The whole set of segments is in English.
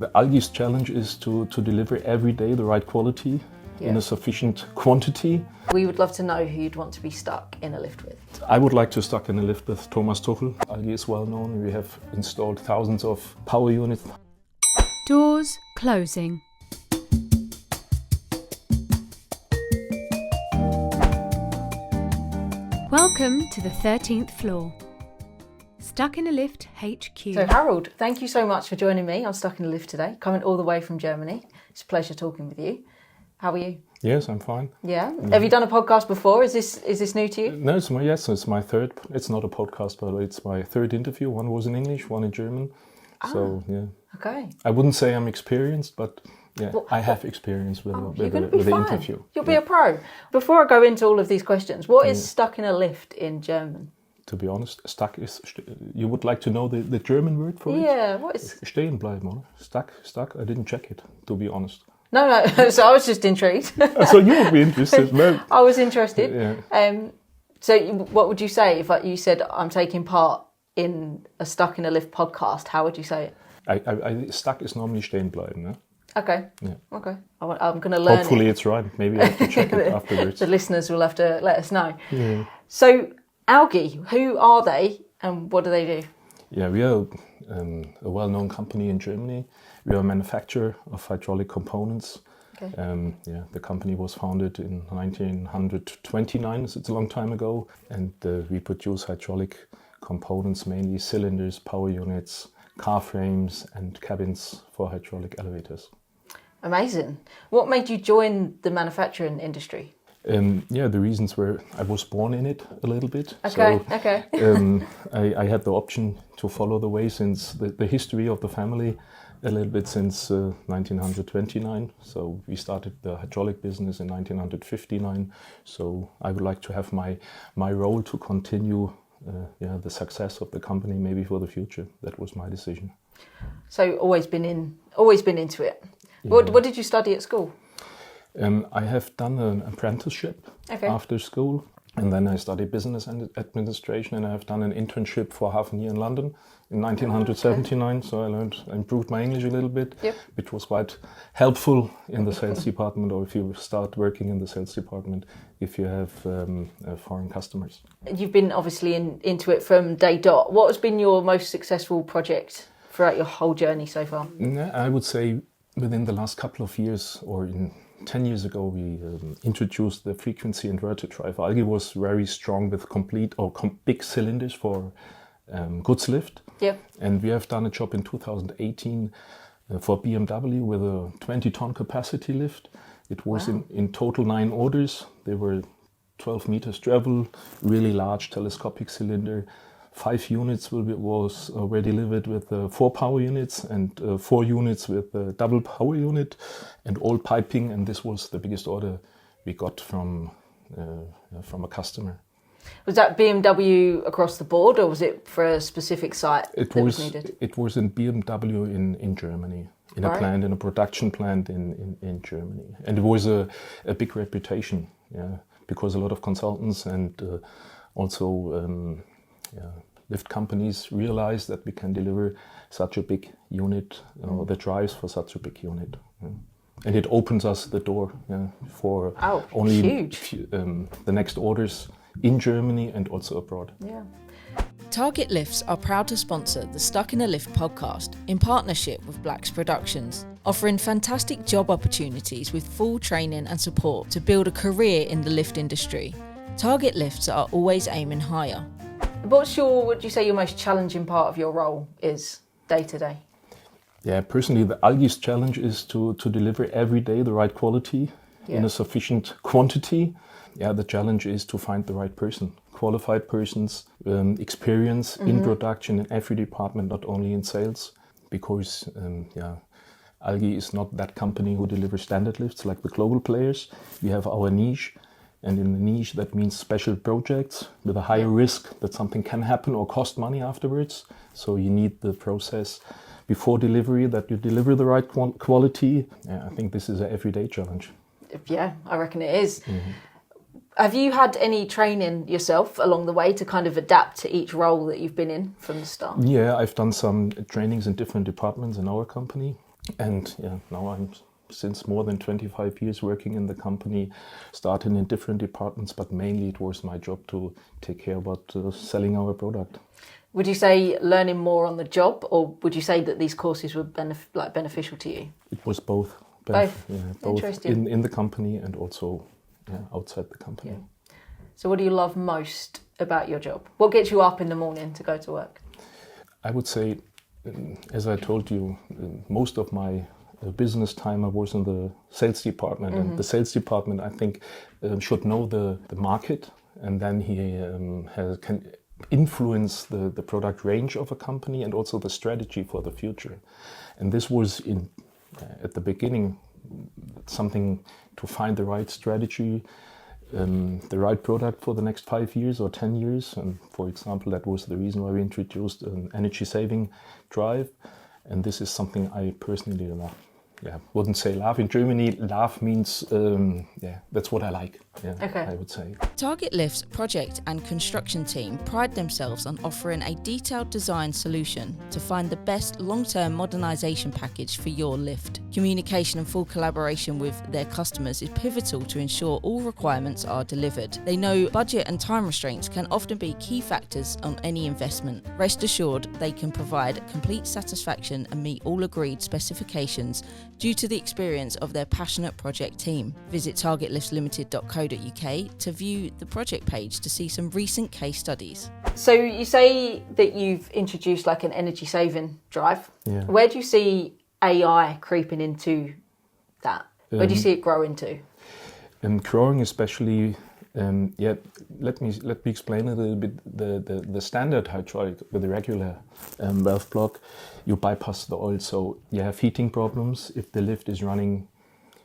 The Algi's challenge is to deliver every day the right quality in a sufficient quantity. We would love to know who you'd want to be stuck in a lift with. I would like to stuck in a lift with Thomas Tuchel. Algi is well known. We have installed thousands of power units. Doors closing. Welcome to the 13th floor. Stuck in a Lift HQ. So Harald, thank you so much for joining me on Stuck in a Lift today, coming all the way from Germany. It's a pleasure talking with you. How are you? Yes, I'm fine. Yeah. Have you done a podcast before? Is this new to you? No, it's my third. It's not a podcast, but it's my third interview. One was in English, one in German. So yeah. Okay. I wouldn't say I'm experienced, but yeah, I have experience with the interview. You'll be a pro. Before I go into all of these questions, what is stuck in a lift in German? To be honest, stuck is. You would like to know the German word for it? Yeah. What is? Stehen bleiben, or stuck. I didn't check it. To be honest. No. So I was just intrigued. So you would be interested, man. I was interested. Yeah. So what would you say if you said I'm taking part in a Stuck in a Lift podcast? How would you say it? I stuck is normally stehen bleiben. Ne? Okay. Yeah. Okay. I'm going to learn. Hopefully it's right. Maybe I have to check it afterwards. The listeners will have to let us know. Yeah. So Algi, who are they and what do they do? Yeah, we are a well-known company in Germany. We are a manufacturer of hydraulic components. Okay. The company was founded in 1929, so it's a long time ago. And we produce hydraulic components, mainly cylinders, power units, car frames and cabins for hydraulic elevators. Amazing. What made you join the manufacturing industry? The reasons were I was born in it a little bit. Okay. I had the option to follow the way since the history of the family a little bit since 1929. So we started the hydraulic business in 1959. So I would like to have my role to continue the success of the company maybe for the future. That was my decision. So always been into it. Yeah. What did you study at school? I have done an apprenticeship after school, and then I studied business and administration, and I have done an internship for half a year in London in 1979. So I improved my English a little bit, which was quite helpful in the sales department, or if you start working in the sales department, if you have foreign customers. You've been obviously into it from day dot. What has been your most successful project throughout your whole journey so far? I would say within the last couple of years, or in 10 years ago, we introduced the frequency inverter drive. Algi was very strong with big cylinders for goods lift. Yep. And we have done a job in 2018 for BMW with a 20-ton capacity lift. It was in total 9 orders. They were 12 meters travel, really large telescopic cylinder. 5 units were delivered with 4 power units and 4 units with a double power unit and all piping. And this was the biggest order we got from a customer. Was that BMW across the board, or was it for a specific site that was needed? It was in BMW in Germany, in a production plant in Germany. And it was a big reputation, because a lot of consultants and also lift companies realize that we can deliver such a big unit, the drives for such a big unit. And it opens us the door for the next orders in Germany and also abroad. Yeah. Target Lifts are proud to sponsor the Stuck in a Lift podcast in partnership with Blacks Productions, offering fantastic job opportunities with full training and support to build a career in the lift industry. Target Lifts are always aiming higher. What would you say your most challenging part of your role is day to day? Yeah, personally, the Algi's challenge is to deliver every day the right quality in a sufficient quantity. Yeah, the challenge is to find the right person, qualified persons, experience in production in every department, not only in sales, because Algi is not that company who delivers standard lifts like the global players. We have our niche. And in the niche, that means special projects with a higher risk that something can happen or cost money afterwards. So you need the process before delivery, that you deliver the right quality. I think this is an everyday challenge. Yeah, I reckon it is. Mm-hmm. Have you had any training yourself along the way to kind of adapt to each role that you've been in from the start? Yeah, I've done some trainings in different departments in our company. And yeah, now I'm since more than 25 years working in the company, starting in different departments, but mainly it was my job to take care about selling our product. Would you say learning more on the job, or would you say that these courses were beneficial to you? It was both. Both? Yeah, both Interesting. in the company and also outside the company. Yeah. So what do you love most about your job? What gets you up in the morning to go to work? I would say, as I told you, most of my business time I was in the sales department, and the sales department I think should know the market, and then he can influence the product range of a company and also the strategy for the future. And this was at the beginning something to find the right strategy, the right product for the next 5 years or 10 years. And for example, that was the reason why we introduced an energy saving drive. And this is something I personally love. Wouldn't say love. In Germany, love means, that's what I like, I would say. Target Lift's project and construction team pride themselves on offering a detailed design solution to find the best long-term modernisation package for your lift. Communication and full collaboration with their customers is pivotal to ensure all requirements are delivered. They know budget and time restraints can often be key factors on any investment. Rest assured, they can provide complete satisfaction and meet all agreed specifications due to the experience of their passionate project team. Visit targetliftlimited.co.uk to view the project page to see some recent case studies. So you say that you've introduced like an energy saving drive. Yeah. Where do you see AI creeping into that? Where do you see it grow into? Growing especially, let me explain a little bit the standard hydraulic with the regular valve block. You bypass the oil, so you have heating problems if the lift is running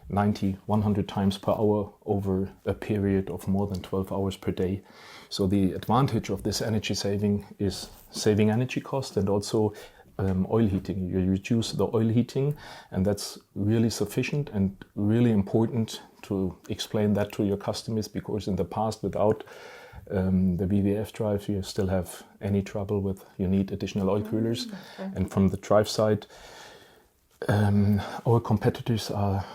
90, 100 times per hour over a period of more than 12 hours per day. So the advantage of this energy saving is saving energy cost and also oil heating. You reduce the oil heating, and that's really sufficient and really important to explain that to your customers, because in the past without the VVF drive you still have any trouble with, you need additional oil coolers. Okay. And from the drive side, our competitors are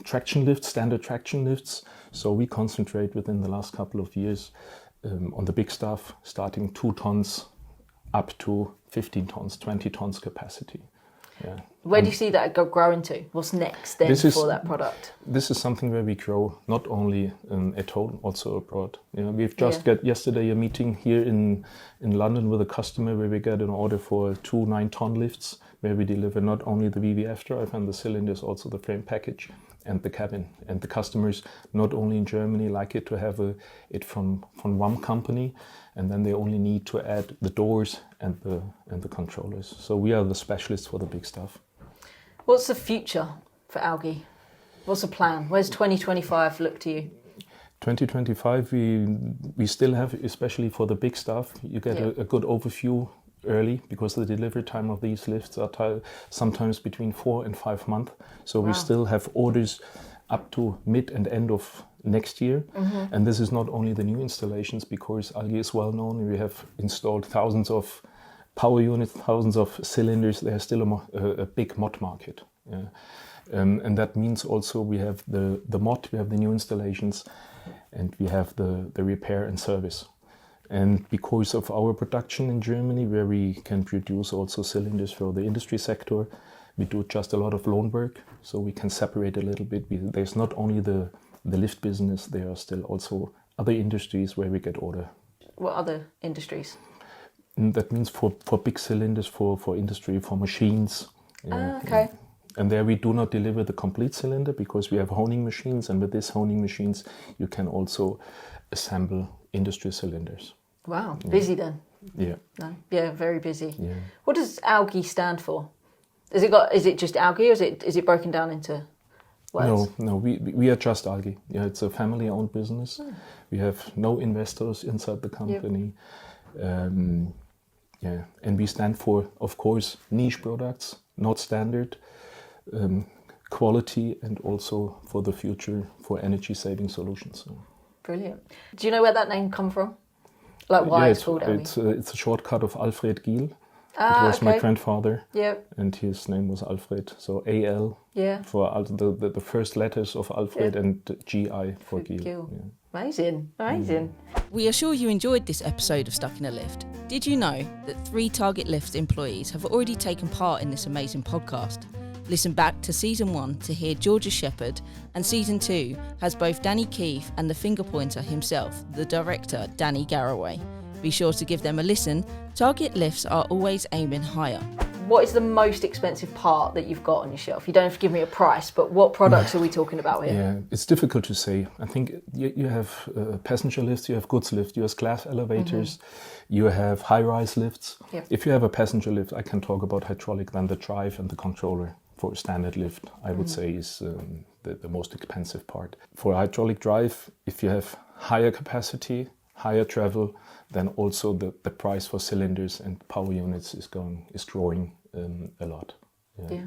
traction lifts, standard traction lifts. So we concentrate within the last couple of years on the big stuff, starting 2 tons up to 15 tons, 20 tons capacity. Yeah. Where do you see that grow into? What's next then for that product? This is something where we grow not only at home, also abroad. We've just got yesterday a meeting here in London with a customer where we get an order for 2 9-ton lifts, where we deliver not only the VVF drive and the cylinders, also the frame package and the cabin. And the customers, not only in Germany, like it to have it from one company, and then they only need to add the doors and the controllers. So we are the specialists for the big stuff. What's the future for Algi? What's the plan? Where's 2025 look to you? 2025, we still have, especially for the big stuff, you get a good overview early, because the delivery time of these lifts are sometimes between 4 and 5 months. So we still have orders up to mid and end of next year. Mm-hmm. And this is not only the new installations, because Algi is well known. We have installed thousands of power units, thousands of cylinders. There's still a big mod market. Yeah. And that means also we have the mod, we have the new installations, and we have the repair and service. And because of our production in Germany, where we can produce also cylinders for the industry sector, we do just a lot of loan work, so we can separate a little bit. There's not only the lift business, there are still also other industries where we get order. What other industries? And that means for big cylinders, for industry, for machines. Okay. And there we do not deliver the complete cylinder, because we have honing machines, and with these honing machines you can also assemble industry cylinders. Wow, busy then. Yeah. No? Yeah, very busy. Yeah. What does Algi stand for? Is it just Algi, or is it broken down into words? No, we are just Algi. Yeah, it's a family-owned business. We have no investors inside the company. And we stand for, of course, niche products, not standard, quality, and also for the future for energy-saving solutions. So. Brilliant. Do you know where that name come from? Like why it's called Algi? It's a shortcut of Harald Giehl. It was my grandfather. Yep. And his name was Alfred. So AL for the first letters of Alfred and GI for Giehl. Yeah. Amazing. We are sure you enjoyed this episode of Stuck in a Lift. Did you know that 3 Target Lifts employees have already taken part in this amazing podcast? Listen back to Season 1 to hear Georgia Shepherd, and Season 2 has both Danny Keefe and the finger pointer himself, the director Danny Garraway. Be sure to give them a listen. Target Lifts are always aiming higher. What is the most expensive part that you've got on your shelf? You don't have to give me a price, but what products are we talking about here? Yeah, it's difficult to say. I think you have passenger lifts, you have goods lifts, you have glass elevators, you have high-rise lifts. Yep. If you have a passenger lift, I can talk about hydraulic, then the drive and the controller for a standard lift, I would say is the most expensive part. For a hydraulic drive, if you have higher capacity, higher travel, then also the price for cylinders and power units is growing a lot.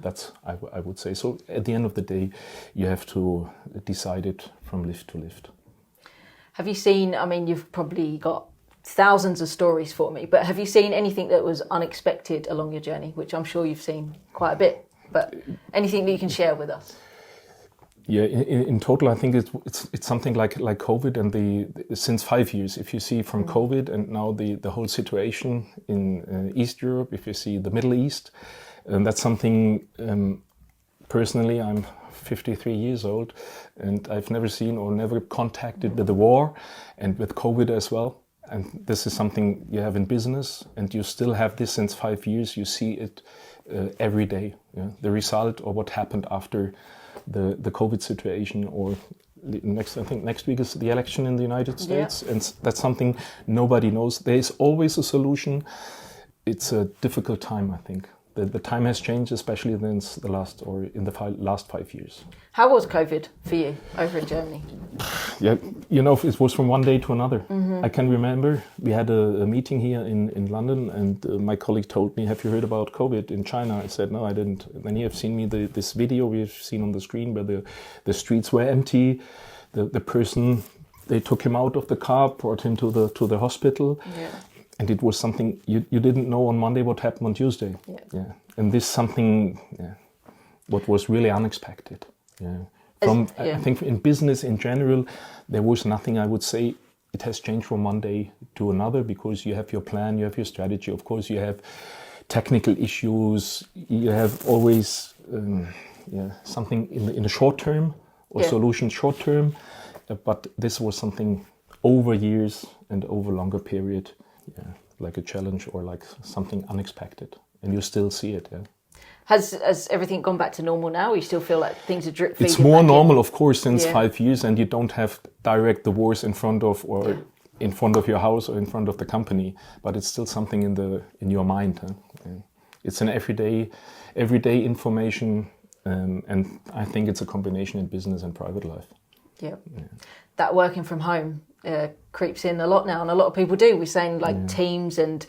That's I would say. So at the end of the day, you have to decide it from lift to lift. Have you seen, I mean, you've probably got thousands of stories for me, but have you seen anything that was unexpected along your journey, which I'm sure you've seen quite a bit, but anything that you can share with us? Yeah, in total, I think it's something like COVID and since 5 years. If you see from COVID and now the whole situation in East Europe, if you see the Middle East, that's something. Personally, I'm 53 years old, and I've never seen or never contacted with the war, and with COVID as well. And this is something you have in business, and you still have this since 5 years. You see it every day. Yeah? The result or what happened after the COVID situation, or I think next week is the election in the United States, and that's something nobody knows. There is always a solution. It's a difficult time, I think. The time has changed, especially since in the last 5 years. How was COVID for you over in Germany? Yeah, it was from one day to another. I can remember we had a meeting here in London, and my colleague told me, "Have you heard about COVID in China?" I said, "No, I didn't." And then you have seen me this video we've seen on the screen where the streets were empty. The person, they took him out of the car, brought him to the hospital. Yeah. And it was something you didn't know on Monday what happened on Tuesday. Yeah. And this something what was really unexpected. Yeah. I think in business in general, there was nothing I would say it has changed from one day to another, because you have your plan, you have your strategy. Of course, you have technical issues. You have always something in the short term or solution short term. But this was something over years and over longer period. Yeah, like a challenge or like something unexpected, and you still see it. Yeah. Has everything gone back to normal now? Or you still feel like things are drip feeding? It's more normal, of course, since 5 years, and you don't have direct the wars in front of your house or in front of the company, but it's still something in your mind. Huh? Yeah. It's an everyday information, and I think it's a combination in business and private life. Yeah. That working from home creeps in a lot now, and a lot of people do. We're saying Teams and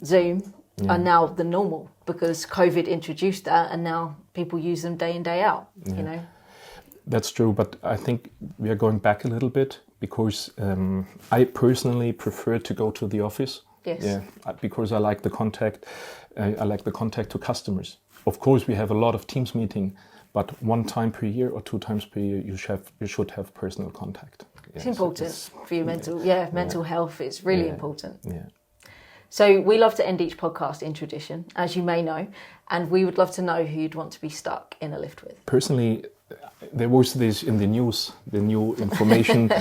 Zoom are now the normal, because COVID introduced that, and now people use them day in, day out. Yeah. That's true, but I think we are going back a little bit, because I personally prefer to go to the office. Yes. Yeah, because I like the contact. I like the contact to customers. Of course, we have a lot of Teams meeting, but 1 time per year or 2 times per year, you should have personal contact. It's important for your mental health. It's really important. Yeah. So we love to end each podcast in tradition, as you may know, and we would love to know who you'd want to be stuck in a lift with. Personally, there was this in the news, the new information.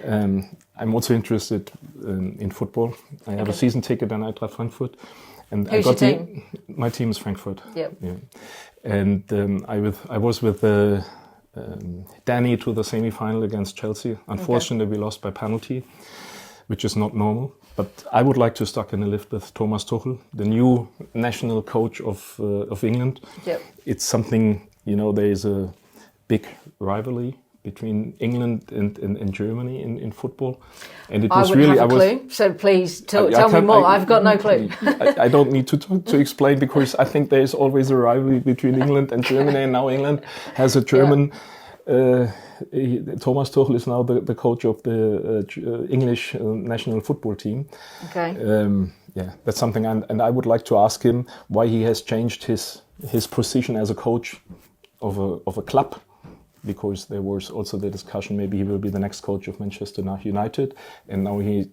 I'm also interested in football. I have a season ticket and Eintracht Frankfurt. And Who's your team? My team is Frankfurt. Yep. Yeah. And I was with Danny to the semi-final against Chelsea. Unfortunately, we lost by penalty, which is not normal. But I would like to stuck in a lift with Thomas Tuchel, the new national coach of England. Yep. It's something, there is a big rivalry between England and Germany in football. And it was I wouldn't have a clue, so please tell me more. I've got no clue. I don't need to explain, because I think there is always a rivalry between England and Germany, and now England has a German. Thomas Tuchel is now the coach of the English national football team. Okay. that's something, and I would like to ask him why he has changed his position as a coach of a club, because there was also the discussion maybe he will be the next coach of Manchester United, and now he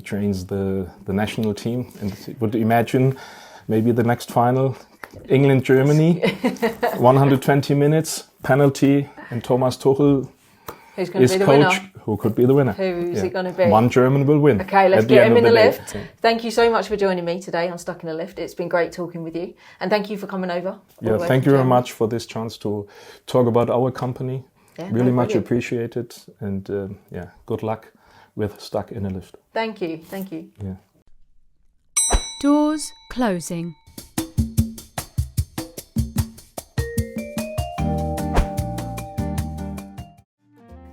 trains the national team. And would you imagine maybe the next final, England-Germany, 120 minutes, penalty, and Thomas Tuchel Who's going is to be the coach. winner? Who could be the winner? Who's it going to be? One German will win. Okay, let's at the get end him in of the day. lift. Thank you so much for joining me today on Stuck in a Lift. It's been great talking with you. And thank you for coming over. Yeah, thank you very much for this chance to talk about our company. Yeah, really much brilliant. appreciated. And good luck with Stuck in a Lift. Thank you. Thank you. Yeah. Doors closing.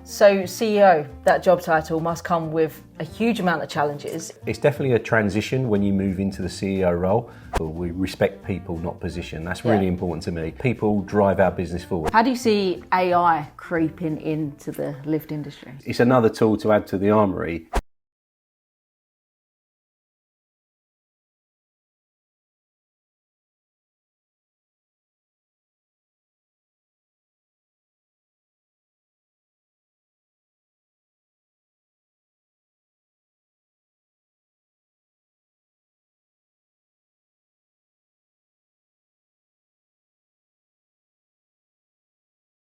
So CEO, that job title must come with a huge amount of challenges. It's definitely a transition when you move into the CEO role. We respect people, not position. That's really important to me. People drive our business forward. How do you see AI creeping into the lift industry? It's another tool to add to the armoury.